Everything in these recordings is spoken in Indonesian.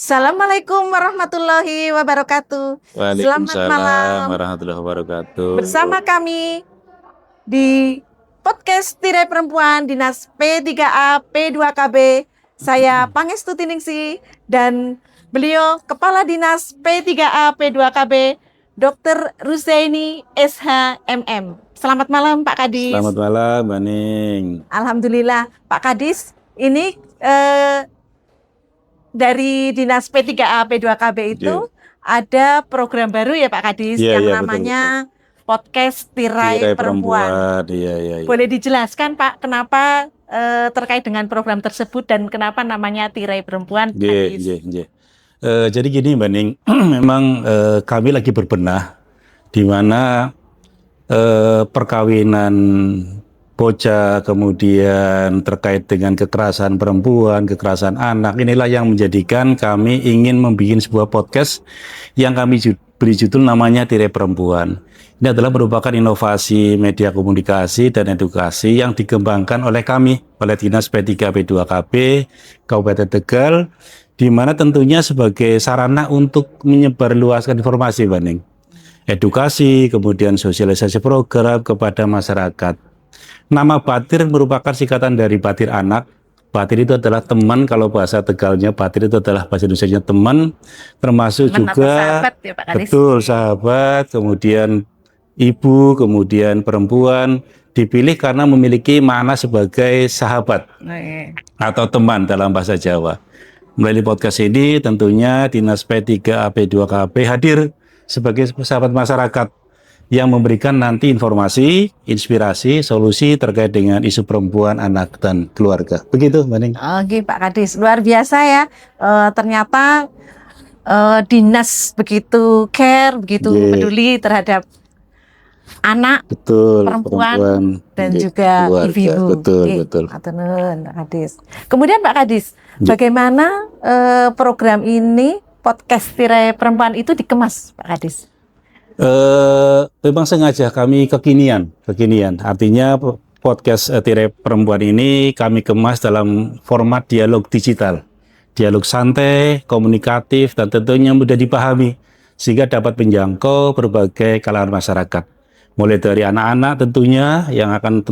Assalamualaikum warahmatullahi wabarakatuh. Selamat Waalaikumsalam malam warahmatullahi wabarakatuh. bersama kami di podcast Tirai Perempuan Dinas P3A P2KB. Saya Pangestuti Ningsih dan beliau Kepala Dinas P3A P2KB Dr. Ruzaini SHMM. Selamat malam Pak Kadis. Selamat malam, Mbak Ning. Alhamdulillah Pak Kadis, ini dari Dinas P3A P2KB itu ada program baru ya Pak Kadis yang namanya betul. Podcast Tirai Perempuan. Iya. Boleh dijelaskan Pak kenapa terkait dengan program tersebut dan kenapa namanya Tirai Perempuan? Iya. Jadi gini Mbak Ning, memang kami lagi berbenah di mana perkawinan bocah, kemudian terkait dengan kekerasan perempuan, kekerasan anak, inilah yang menjadikan kami ingin membuat sebuah podcast yang kami beri judul namanya Tirai Perempuan. Ini adalah merupakan inovasi media komunikasi dan edukasi yang dikembangkan oleh kami, oleh Dinas P3 P2KB Kabupaten Tegal, di mana tentunya sebagai sarana untuk menyebarluaskan informasi, Mbak Ning. Edukasi, kemudian sosialisasi program kepada masyarakat. Nama Batir merupakan singkatan dari batir anak. Batir itu adalah teman, kalau bahasa Tegalnya batir itu adalah bahasa Indonesianya teman, termasuk teman juga sahabat, ya, Pak Kadis? Betul, sahabat, kemudian ibu, kemudian perempuan, dipilih karena memiliki makna sebagai sahabat atau teman dalam bahasa Jawa. Melalui podcast ini tentunya Dinas P3A P2KB hadir sebagai sahabat masyarakat yang memberikan nanti informasi, inspirasi, solusi terkait dengan isu perempuan, anak, dan keluarga. Begitu, Mbak Ning. Oke, Pak Kadis. Luar biasa ya. Ternyata dinas begitu care, begitu peduli terhadap anak, perempuan dan juga ibu-ibu. Betul. Pak Kadis. Kemudian Pak Kadis, bagaimana program ini, podcast Tirai Perempuan itu dikemas, Pak Kadis? Memang sengaja kami kekinian. Artinya podcast Tirai Perempuan ini kami kemas dalam format dialog digital, dialog santai, komunikatif, dan tentunya mudah dipahami sehingga dapat menjangkau berbagai kalangan masyarakat. Mulai dari anak-anak tentunya yang akan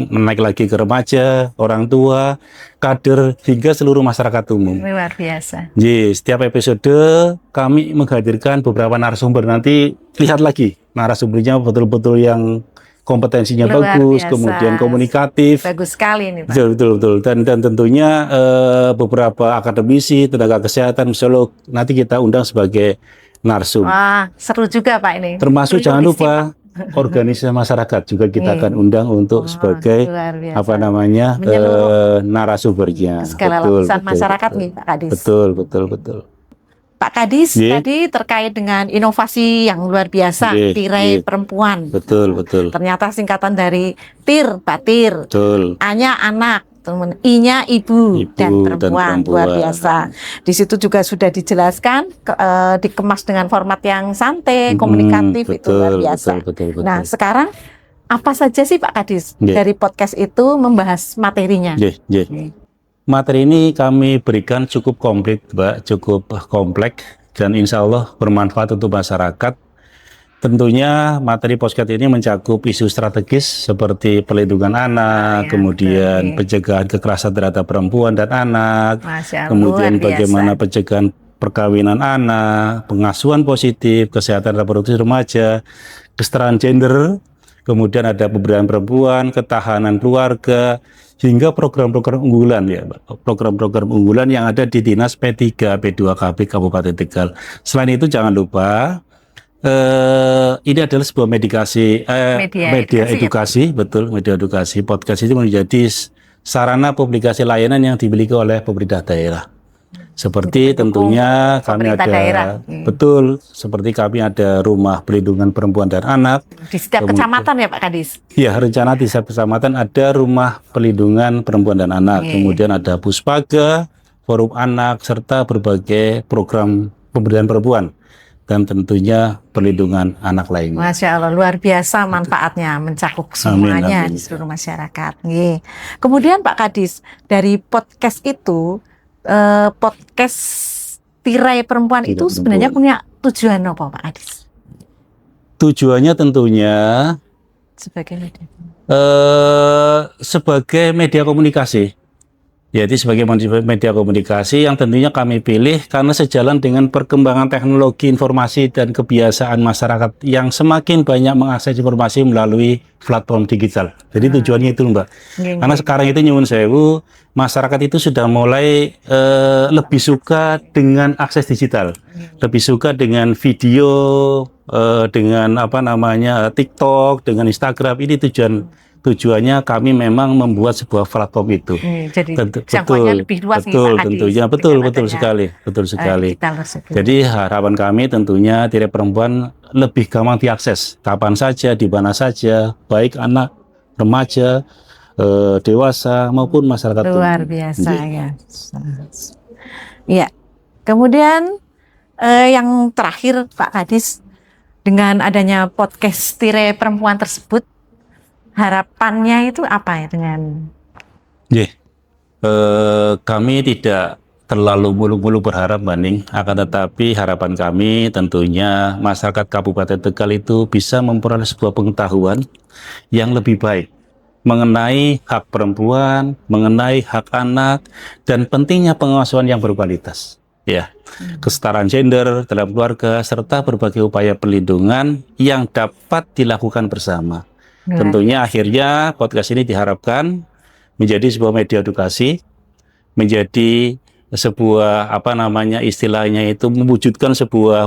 menaik lagi ke remaja, orang tua, kader, hingga seluruh masyarakat umum. Luar biasa. Jadi setiap episode kami menghadirkan beberapa narasumber. Nanti lihat lagi narasumbernya betul-betul yang kompetensinya luar bagus, biasa. Kemudian komunikatif. Bagus sekali ini Pak. Betul. Dan tentunya beberapa akademisi, tenaga kesehatan, psikolog nanti kita undang sebagai narsum. Wah, seru juga Pak ini. Termasuk jangan lupa organisasi masyarakat juga kita akan undang untuk sebagai narasumbernya. Segala lapisan masyarakat nih Pak Kadis. Betul. Pak Kadis tadi terkait dengan inovasi yang luar biasa, Tirai Perempuan. Betul. Ternyata singkatan dari batir, A-nya anak, I-nya ibu dan perempuan. Luar biasa. Di situ juga sudah dijelaskan, dikemas dengan format yang santai, komunikatif, itu luar biasa. Betul. Nah, sekarang apa saja sih Pak Kadis dari podcast itu membahas materinya? Materi ini kami berikan cukup komplit, Mbak, cukup kompleks, dan insya Allah bermanfaat untuk masyarakat. Tentunya materi podcast ini mencakup isu strategis seperti pelindungan anak, kemudian pencegahan kekerasan terhadap perempuan dan anak, kemudian bagaimana pencegahan perkawinan anak, pengasuhan positif, kesehatan reproduktif remaja, kesetaraan gender, kemudian ada pemberdayaan perempuan, ketahanan keluarga, hingga program-program unggulan ya, program-program unggulan yang ada di Dinas P3 P2KB Kabupaten Tegal. Selain itu jangan lupa ini adalah sebuah media edukasi, betul, media edukasi. Podcast itu menjadi sarana publikasi layanan yang dimiliki oleh pemerintah daerah. Seperti tentunya kami ada, betul, seperti kami ada rumah perlindungan perempuan dan anak. Di setiap kecamatan ya Pak Kadis? Iya, rencana di setiap kecamatan ada rumah perlindungan perempuan dan anak. Kemudian ada Puspaga, forum anak, serta berbagai program pemberdayaan perempuan. Dan tentunya perlindungan anak lainnya. Masya Allah, luar biasa manfaatnya, mencakup semuanya di seluruh masyarakat. Kemudian Pak Kadis, dari podcast itu, podcast tirai perempuan itu sebenarnya punya tujuan apa Pak Adis? Tujuannya tentunya sebagai media komunikasi. Jadi sebagai media komunikasi yang tentunya kami pilih karena sejalan dengan perkembangan teknologi informasi dan kebiasaan masyarakat yang semakin banyak mengakses informasi melalui platform digital. Jadi tujuannya itu Mbak. Karena sekarang itu nyuwun sewu, masyarakat itu sudah mulai lebih suka dengan akses digital. Lebih suka dengan video, dengan TikTok, dengan Instagram. Ini tujuannya kami memang membuat sebuah platform itu. Jadi jangkauannya lebih luas tentunya betul sekali. Jadi harapan kami tentunya tirai perempuan lebih gampang diakses kapan saja, di mana saja, baik anak, remaja, dewasa maupun masyarakat. Luar biasa ya. Ya. Kemudian yang terakhir Pak Kadis, dengan adanya podcast tirai perempuan tersebut, harapannya itu apa ya dengan? Kami tidak terlalu mulu-mulu berharap Mbak, akan tetapi harapan kami tentunya masyarakat Kabupaten Tegal itu bisa memperoleh sebuah pengetahuan yang lebih baik mengenai hak perempuan, mengenai hak anak, dan pentingnya pengasuhan yang berkualitas. Ya, kesetaraan gender dalam keluarga serta berbagai upaya perlindungan yang dapat dilakukan bersama. Tentunya akhirnya podcast ini diharapkan menjadi sebuah media edukasi, menjadi sebuah istilahnya itu mewujudkan sebuah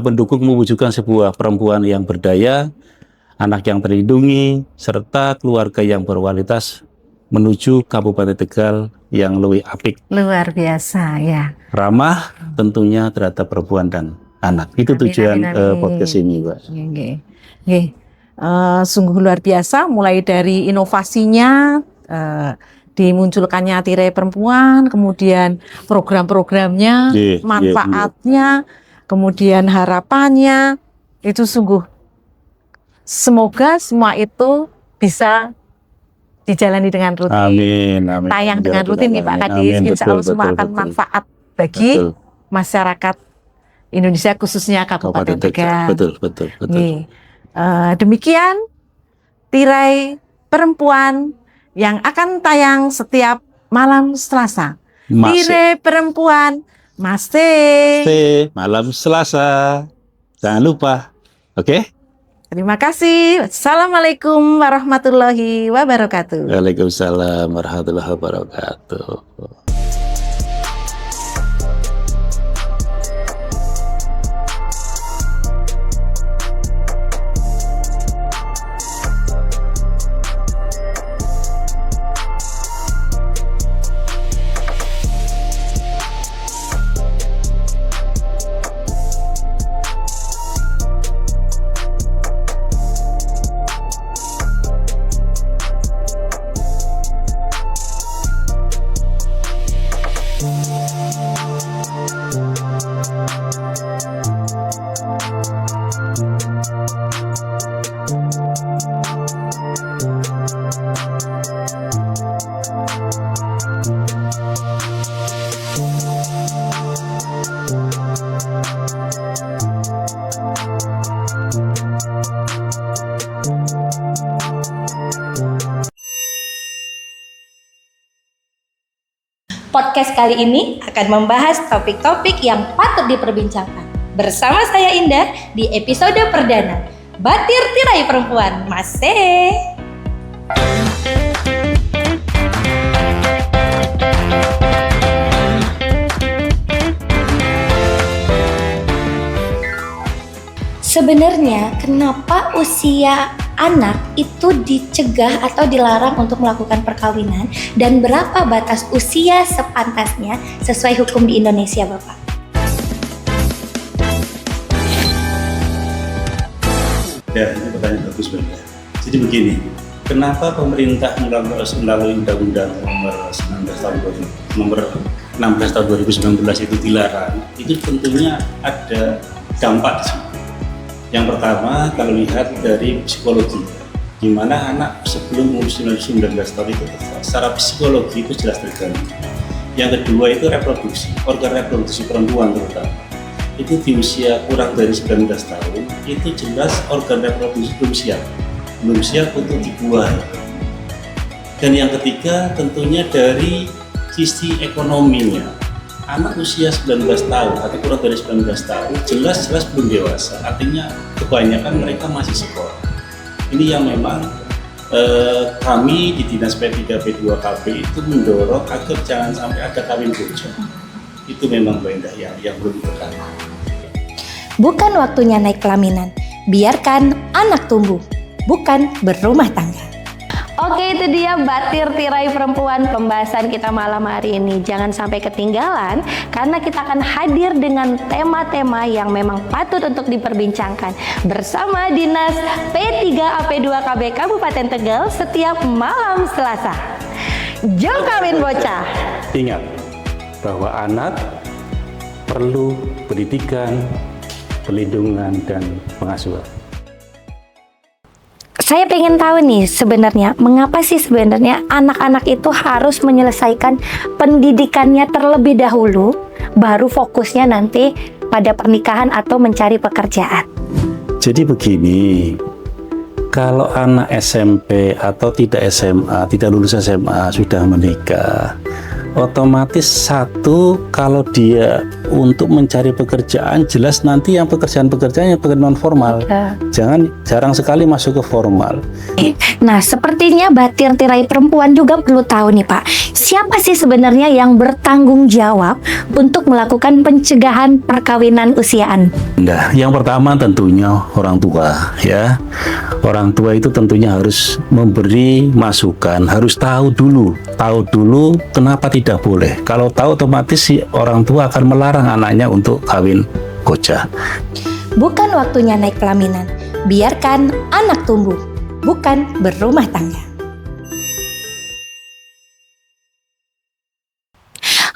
perempuan yang berdaya, anak yang terlindungi, serta keluarga yang berkualitas menuju Kabupaten Tegal yang lebih apik. Luar biasa ya. Ramah tentunya terhadap perempuan dan anak. Itu tujuan podcast ini, Mbak. Sungguh luar biasa, mulai dari inovasinya, dimunculkannya tirai perempuan, kemudian program-programnya, manfaatnya, kemudian harapannya, itu sungguh semoga semua itu bisa dijalani dengan rutin. Amin. Tayang dengan rutin nih Pak Kadis, insya Allah semua akan manfaat bagi masyarakat Indonesia, khususnya Kabupaten Tegal. Betul. Demikian tirai perempuan yang akan tayang setiap malam Selasa. Tirai perempuan masih malam Selasa. Jangan lupa. Oke? Terima kasih. Assalamualaikum warahmatullahi wabarakatuh. Waalaikumsalam warahmatullahi wabarakatuh. Podcast kali ini akan membahas topik-topik yang patut diperbincangkan. Bersama saya Indah di episode perdana, Batir Tirai Perempuan. Masih. Sebenarnya kenapa usia anak itu dicegah atau dilarang untuk melakukan perkawinan dan berapa batas usia sepantasnya sesuai hukum di Indonesia, Bapak? Ya, ini pertanyaan bagus banget. Jadi begini, kenapa pemerintah melalui Undang-Undang nomor 16 tahun 2019 itu dilarang? Itu tentunya ada dampak di sini. Yang pertama, kalau lihat dari psikologi, di mana anak sebelum umur 19 tahun itu secara psikologi itu jelas terganggu. Yang kedua itu reproduksi, organ reproduksi perempuan terutama. itu di usia kurang dari 19 tahun itu jelas organ reproduksi belum siap untuk dibuang. Dan yang ketiga tentunya dari sisi ekonominya, anak usia 19 tahun atau kurang dari 19 tahun jelas belum dewasa, artinya kebanyakan mereka masih sekolah. Ini yang memang kami di Dinas P3P2KB itu mendorong agar jangan sampai ada kawin bocor. Itu memang Mbak Indah yang belum ditekan. Bukan waktunya naik pelaminan, biarkan anak tumbuh, bukan berumah tangga. Oke, itu dia batir tirai perempuan pembahasan kita malam hari ini. Jangan sampai ketinggalan karena kita akan hadir dengan tema-tema yang memang patut untuk diperbincangkan bersama Dinas P3AP2KB Kabupaten Tegal setiap malam Selasa. Jom kawin bocah. Ingat bahwa anak perlu pendidikan, perlindungan, dan pengasuhan. Saya pengen tahu nih sebenarnya mengapa sih sebenarnya anak-anak itu harus menyelesaikan pendidikannya terlebih dahulu baru fokusnya nanti pada pernikahan atau mencari pekerjaan. Jadi begini, kalau anak SMP atau tidak SMA, tidak lulus SMA sudah menikah, otomatis satu, kalau dia untuk mencari pekerjaan jelas nanti yang pekerjaan-pekerjaannya non formal. Jarang sekali masuk ke formal. Nah, sepertinya batir tirai perempuan juga perlu tahu nih Pak, siapa sih sebenarnya yang bertanggung jawab untuk melakukan pencegahan perkawinan usiaan? Nah, yang pertama tentunya orang tua ya. Orang tua itu tentunya harus memberi masukan, harus tahu dulu kenapa tidak boleh. Kalau tahu otomatis si orang tua akan melarang anaknya untuk kawin bocah. Bukan waktunya naik pelaminan, biarkan anak tumbuh, bukan berumah tangga.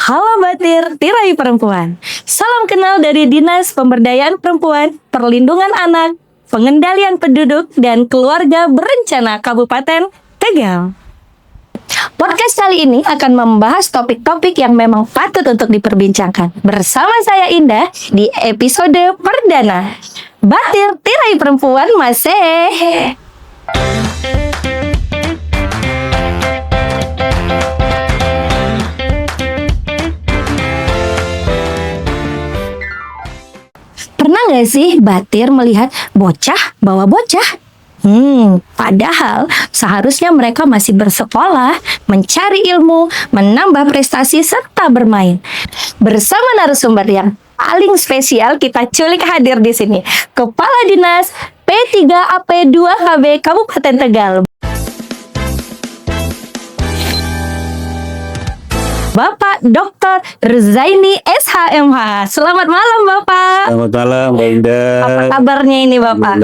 Halo batir tirai perempuan, salam kenal dari Dinas Pemberdayaan Perempuan, Perlindungan Anak, Pengendalian Penduduk dan Keluarga Berencana Kabupaten Tegal. Podcast kali ini akan membahas topik-topik yang memang patut untuk diperbincangkan bersama saya Indah di episode perdana Batir Tirai Perempuan Masih. Pernah nggak sih batir melihat bocah bawa bocah? Padahal seharusnya mereka masih bersekolah, mencari ilmu, menambah prestasi, serta bermain. Bersama narasumber yang paling spesial kita culik hadir di sini, Kepala Dinas P3AP2KB Kabupaten Tegal. Bapak Dr. Ruzaini SHMH. Selamat malam Bapak. Selamat malam Mbak Indah. Apa kabarnya ini Bapak?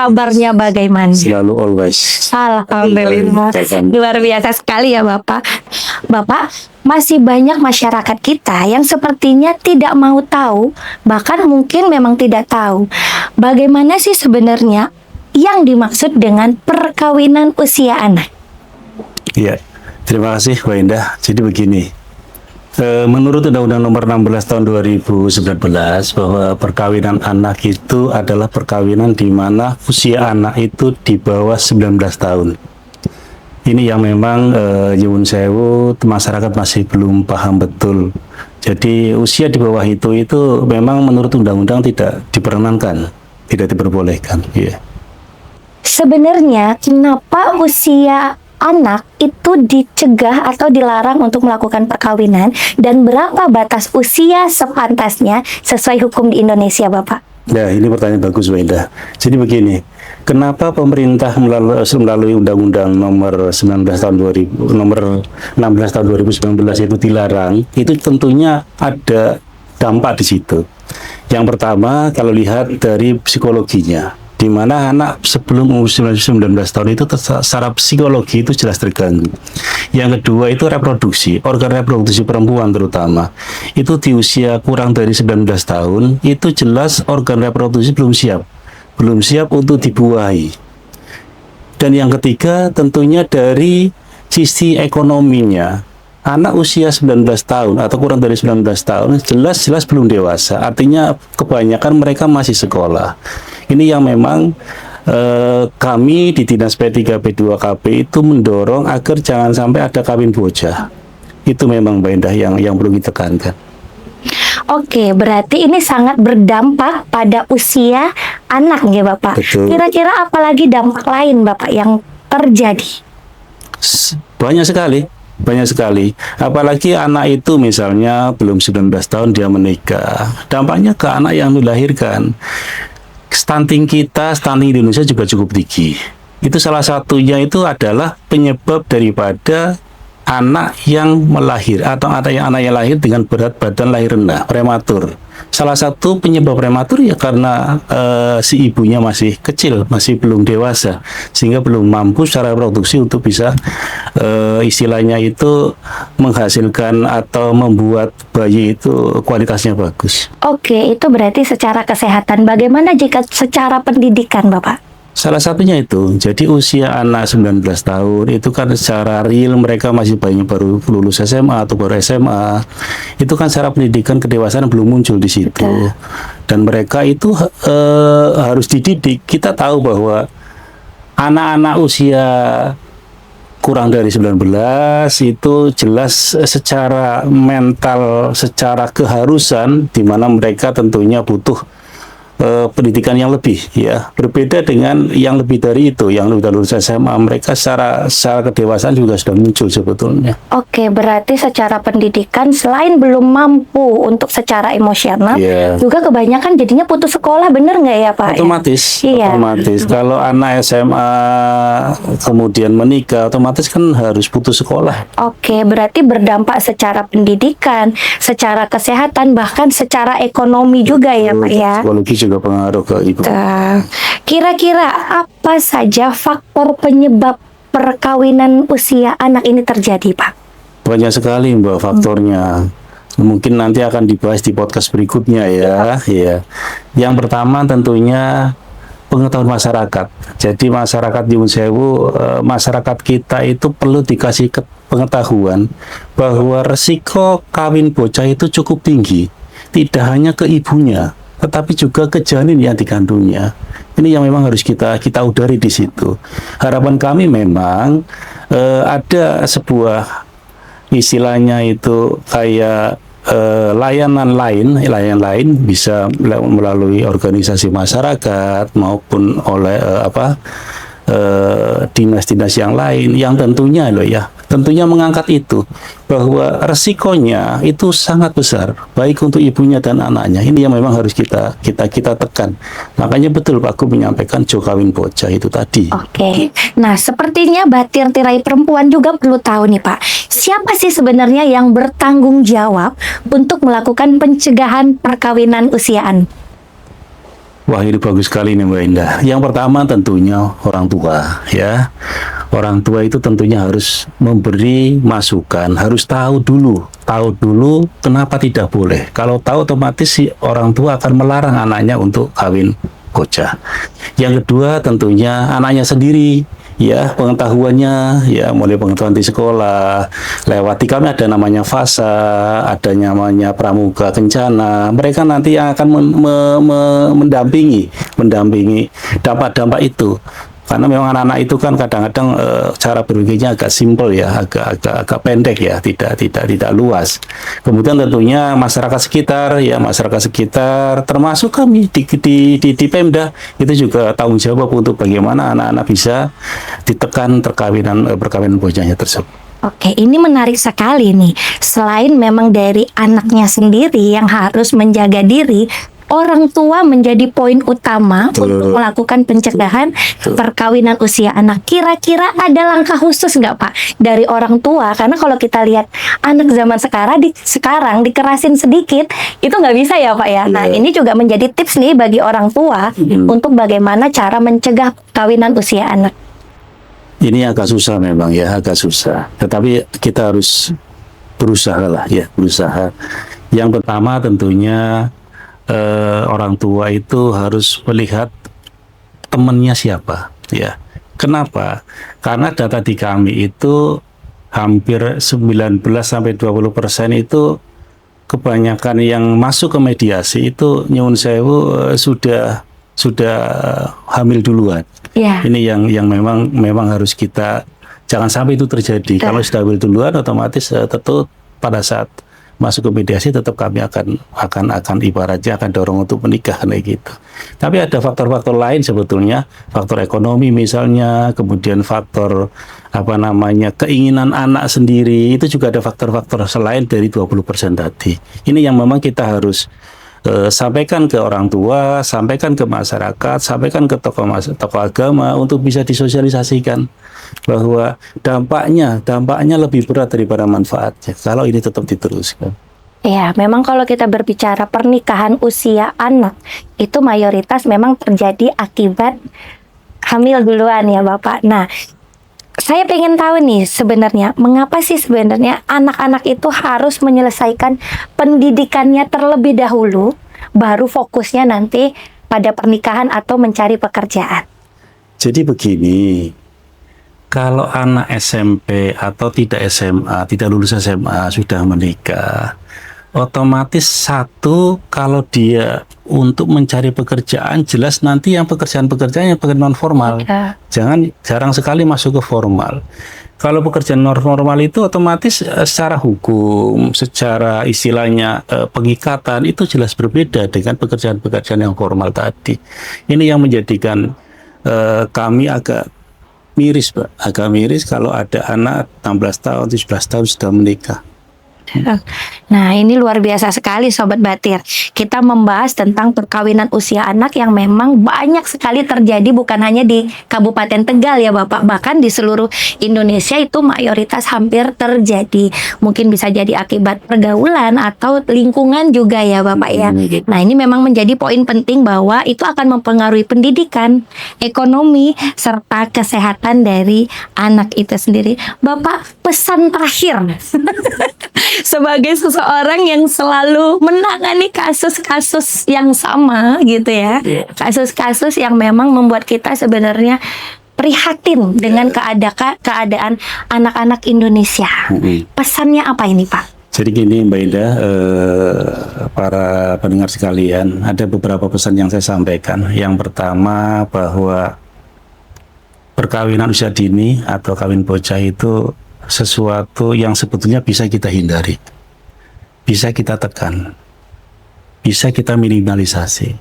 Kabarnya bagaimana? Selalu always. Alhamdulillah. Luar biasa sekali ya Bapak. Bapak, masih banyak masyarakat kita yang sepertinya tidak mau tahu, bahkan mungkin memang tidak tahu bagaimana sih sebenarnya yang dimaksud dengan perkawinan usia anak. Iya, terima kasih Mbak Indah. Jadi begini, menurut Undang-Undang Nomor 16 Tahun 2019 bahwa perkawinan anak itu adalah perkawinan di mana usia anak itu di bawah 19 tahun. Ini yang memang nyuwun sewu masyarakat masih belum paham betul. Jadi usia di bawah itu memang menurut undang-undang tidak diperkenankan, tidak diperbolehkan. Yeah. Sebenarnya kenapa usia anak itu dicegah atau dilarang untuk melakukan perkawinan dan berapa batas usia sepantasnya sesuai hukum di Indonesia, Bapak? Ya, ini pertanyaan bagus, Mbak Indah. Jadi begini, kenapa pemerintah melalui Undang-Undang Nomor 16 Tahun 2019 itu dilarang? Itu tentunya ada dampak di situ. Yang pertama, kalau lihat dari psikologinya, di mana anak sebelum umur 19 tahun itu secara psikologi itu jelas terganggu. Yang kedua itu reproduksi, organ reproduksi perempuan terutama. Itu di usia kurang dari 19 tahun, itu jelas organ reproduksi belum siap untuk dibuahi. Dan yang ketiga tentunya dari sisi ekonominya, anak usia 19 tahun atau kurang dari 19 tahun jelas-jelas belum dewasa. Artinya kebanyakan mereka masih sekolah. Ini yang memang kami di Dinas P3P2KB itu mendorong agar jangan sampai ada kawin bocah. Itu memang Mbak Indah yang perlu ditekankan. Oke, berarti ini sangat berdampak pada usia anak ya Bapak. Betul. Kira-kira apalagi dampak lain Bapak yang terjadi? Banyak sekali. Apalagi anak itu misalnya belum 19 tahun dia menikah. Dampaknya ke anak yang dilahirkan. Stunting Indonesia juga cukup tinggi. Itu salah satunya itu adalah penyebab daripada anak yang melahir atau anak yang lahir dengan berat badan lahir rendah, prematur. Salah satu penyebab prematur ya karena si ibunya masih kecil, masih belum dewasa, sehingga belum mampu secara reproduksi untuk bisa istilahnya itu menghasilkan atau membuat bayi itu kualitasnya bagus. Oke, itu berarti secara kesehatan. Bagaimana jika secara pendidikan Bapak? Salah satunya itu, jadi usia anak 19 tahun itu kan secara real mereka masih banyak baru lulus SMA atau baru SMA. Itu kan secara pendidikan kedewasaan belum muncul di situ. Dan mereka itu harus dididik. Kita tahu bahwa anak-anak usia kurang dari 19 itu jelas secara mental, secara keharusan di mana mereka tentunya butuh pendidikan yang lebih, ya, berbeda dengan yang lebih dari itu, yang sudah lulus SMA. Mereka secara kedewasaan juga sudah muncul sebetulnya. Oke, berarti secara pendidikan selain belum mampu untuk secara emosional, juga kebanyakan jadinya putus sekolah, bener nggak ya Pak? Otomatis, Iya. otomatis. Kalau anak SMA kemudian menikah, otomatis kan harus putus sekolah. Oke, berarti berdampak secara pendidikan, secara kesehatan, bahkan secara ekonomi juga ya Pak ya? Psikologi juga pengaruh ke ibu. Kira-kira apa saja faktor penyebab perkawinan usia anak ini terjadi, Pak? Banyak sekali Mbak faktornya. Mungkin nanti akan dibahas di podcast berikutnya ya. Ya. Yang pertama tentunya pengetahuan masyarakat. Jadi masyarakat Nyuwun Sewu, masyarakat kita itu perlu dikasih pengetahuan bahwa resiko kawin bocah itu cukup tinggi. Tidak hanya ke ibunya, tetapi juga ke janin yang dikandungnya. Ini yang memang harus kita udari di situ. Harapan kami memang ada sebuah istilahnya itu kayak layanan lain bisa melalui organisasi masyarakat maupun oleh dinas-dinas yang lain yang tentunya mengangkat itu bahwa resikonya itu sangat besar baik untuk ibunya dan anaknya. Ini yang memang harus kita tekan. Makanya betul Pak Gub menyampaikan jo kawin bocah itu tadi. Oke. Nah, sepertinya Batir Tirai Perempuan juga perlu tahu nih Pak, siapa sih sebenarnya yang bertanggung jawab untuk melakukan pencegahan perkawinan usia anak? Wah, ini bagus sekali nih Mbak Indah. Yang pertama tentunya orang tua, ya. Orang tua itu tentunya harus memberi masukan, harus tahu dulu kenapa tidak boleh. Kalau tahu otomatis si orang tua akan melarang anaknya untuk kawin bocah. Yang kedua tentunya anaknya sendiri, ya, pengetahuannya, ya, mulai pengetahuan di sekolah, lewati kami ada namanya fasa, ada namanya pramuka kencana. Mereka nanti yang akan mendampingi dampak-dampak itu. Karena memang anak-anak itu kan kadang-kadang cara berpikirnya agak simpel ya, agak pendek ya, tidak luas. Kemudian tentunya masyarakat sekitar termasuk kami di Pemda itu juga tanggung jawab untuk bagaimana anak-anak bisa ditekan perkawinan bocahnya tersebut. Oke, ini menarik sekali nih. Selain memang dari anaknya sendiri yang harus menjaga diri, orang tua menjadi poin utama untuk melakukan pencegahan perkawinan usia anak. Kira-kira ada langkah khusus nggak Pak dari orang tua? Karena kalau kita lihat anak zaman sekarang dikerasin sedikit, itu nggak bisa ya Pak ya. Nah, ini juga menjadi tips nih bagi orang tua untuk bagaimana cara mencegah perkawinan usia anak. Ini agak susah memang ya, agak susah. Tetapi kita harus berusaha. Yang pertama tentunya orang tua itu harus melihat temannya siapa, ya. Kenapa? Karena data di kami itu hampir 19 sampai 20% itu kebanyakan yang masuk ke mediasi itu nyuwun sewu sudah hamil duluan. Ya. Ini yang memang harus kita jangan sampai itu terjadi. Kalau sudah hamil duluan, otomatis tentu pada saat masuk ke mediasi tetap kami akan ibaratnya akan dorong untuk menikah kayak gitu. Tapi ada faktor-faktor lain sebetulnya, faktor ekonomi misalnya, kemudian faktor keinginan anak sendiri, itu juga ada faktor-faktor selain dari 20% tadi. Ini yang memang kita harus sampaikan ke orang tua, sampaikan ke masyarakat, sampaikan ke tokoh agama untuk bisa disosialisasikan bahwa dampaknya lebih berat daripada manfaatnya kalau ini tetap diteruskan. Ya, memang kalau kita berbicara pernikahan usia anak, itu mayoritas memang terjadi akibat hamil duluan ya Bapak. Nah, saya pengen tahu nih sebenarnya, mengapa sih sebenarnya anak-anak itu harus menyelesaikan pendidikannya terlebih dahulu, baru fokusnya nanti pada pernikahan atau mencari pekerjaan? Jadi begini, kalau anak SMP atau tidak SMA, tidak lulus SMA, sudah menikah, otomatis satu, kalau dia untuk mencari pekerjaan, jelas nanti yang pekerjaan non formal. Jarang sekali masuk ke formal. Kalau pekerjaan non formal itu otomatis secara hukum, secara istilahnya pengikatan itu jelas berbeda dengan pekerjaan-pekerjaan yang formal tadi. Ini yang menjadikan kami agak miris, Pak. Agak miris kalau ada anak 16 tahun, 17 tahun sudah menikah. Nah, ini luar biasa sekali Sobat Batir. Kita membahas tentang perkawinan usia anak yang memang banyak sekali terjadi, bukan hanya di Kabupaten Tegal ya Bapak, bahkan di seluruh Indonesia itu mayoritas hampir terjadi. Mungkin bisa jadi akibat pergaulan atau lingkungan juga ya Bapak ya. Nah, ini memang menjadi poin penting bahwa itu akan mempengaruhi pendidikan, ekonomi, serta kesehatan dari anak itu sendiri. Bapak, pesan terakhir sebagai seseorang yang selalu menangani kasus-kasus yang sama gitu ya, kasus-kasus yang memang membuat kita sebenarnya prihatin dengan keadaan anak-anak Indonesia. Pesannya apa ini Pak? Jadi gini Mbak Indah, para pendengar sekalian, ada beberapa pesan yang saya sampaikan. Yang pertama bahwa perkawinan usia dini atau kawin bocah itu sesuatu yang sebetulnya bisa kita hindari, bisa kita tekan, bisa kita minimalisasi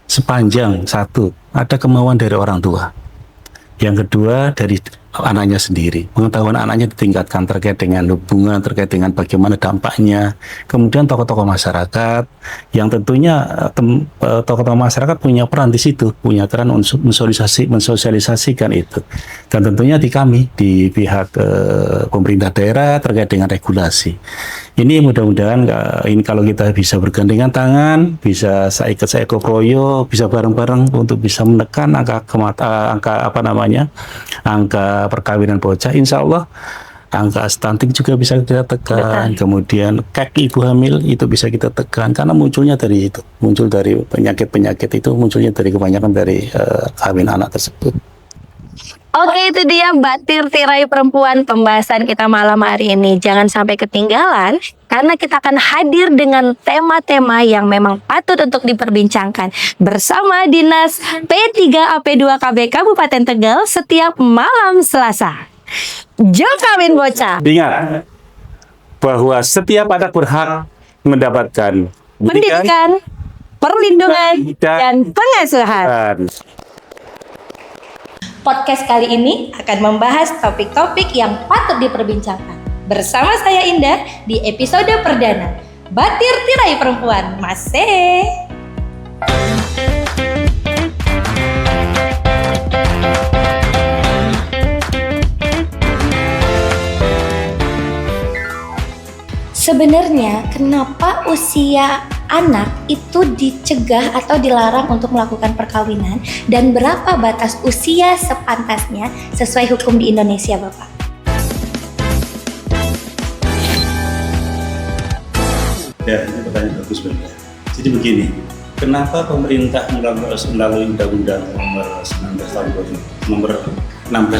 sepanjang satu, ada kemauan dari orang tua, yang kedua dari anaknya sendiri, pengetahuan anaknya ditingkatkan terkait dengan hubungan, terkait dengan bagaimana dampaknya, kemudian tokoh-tokoh masyarakat yang tentunya tokoh-tokoh masyarakat punya peran di situ, punya peran mensosialisasikan itu, dan tentunya di kami di pihak pemerintah daerah terkait dengan regulasi. Ini mudah-mudahan ini kalau kita bisa bergandengan tangan, bisa saya ekoproyo, bisa bareng-bareng untuk bisa menekan angka perkawinan bocah, insya Allah angka stunting juga bisa kita tekan. Kemudian ibu hamil itu bisa kita tekan karena munculnya dari itu, muncul dari penyakit itu munculnya dari kebanyakan dari kawin anak tersebut. Oke, itu dia Batir Tirai Perempuan pembahasan kita malam hari ini. Jangan sampai ketinggalan karena kita akan hadir dengan tema-tema yang memang patut untuk diperbincangkan bersama Dinas P3AP2KB Kabupaten Tegal setiap malam Selasa. Jom kawin bocah. Ingat bahwa setiap anak berhak mendapatkan pendidikan, perlindungan, dan pengasuhan. Podcast kali ini akan membahas topik-topik yang patut diperbincangkan. Bersama saya Indah di episode perdana Batir Tirai Perempuan. Masih. Sebenarnya kenapa usia anak itu dicegah atau dilarang untuk melakukan perkawinan dan berapa batas usia sepantasnya sesuai hukum di Indonesia, Bapak? Ya, ini pertanyaan bagus banget. Jadi begini, kenapa pemerintah melalui Undang-Undang nomor 16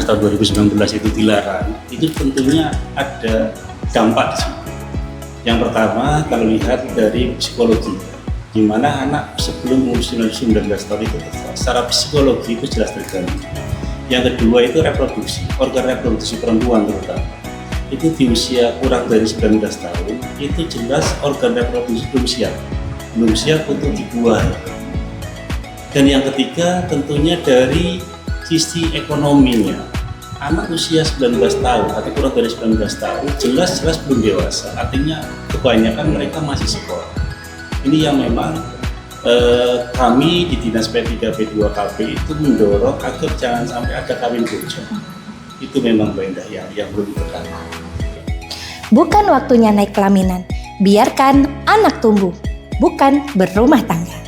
tahun 2019 itu dilarang? Itu tentunya ada dampak di sini. Yang pertama, kalau lihat dari psikologi, di mana anak sebelum umur 19 tahun itu secara psikologi itu jelas terganggu. Yang kedua itu reproduksi, organ reproduksi perempuan terutama. Itu di usia kurang dari 19 tahun, itu jelas organ reproduksi belum siap untuk dibuang. Dan yang ketiga tentunya dari sisi ekonominya, anak usia 19 tahun atau kurang dari 19 tahun jelas-jelas belum dewasa, artinya kebanyakan mereka masih sekolah. Ini yang memang kami di Dinas P3P2KB itu mendorong agar jangan sampai ada kawin bocor. Itu memang Mbak Indah yang belum ditekan. Bukan waktunya naik pelaminan, biarkan anak tumbuh, bukan berumah tangga.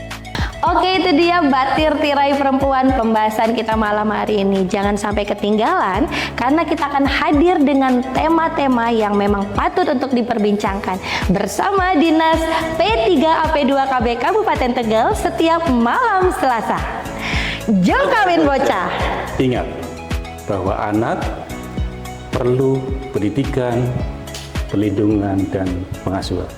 Oke, itu dia batir tirai perempuan pembahasan kita malam hari ini. Jangan sampai ketinggalan karena kita akan hadir dengan tema-tema yang memang patut untuk diperbincangkan bersama Dinas P3AP2KB Kabupaten Tegal setiap malam Selasa. Jom kawin bocah. Ingat bahwa anak perlu pendidikan, perlindungan, dan pengasuhan.